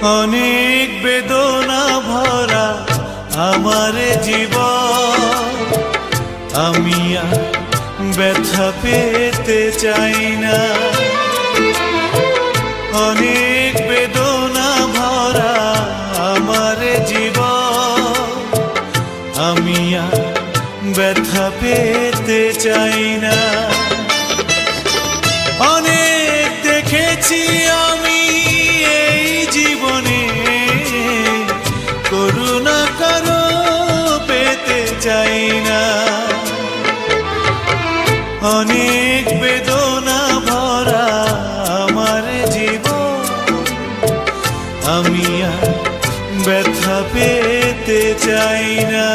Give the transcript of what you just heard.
অনেক বেদনা ভরা আমার জীবন, আমি আর ব্যথা পেতে চাই না। অনেক বেদনা ভরা আমার জীবন, আমি আর ব্যথা পেতে চাই না। অনেক দেখেছি আমি এই জীবনে, করুণা কারো পেতে চাই না। অনেক বেদনা ভরা আমার জীবন, আমি আর ব্যথা পেতে চাই না।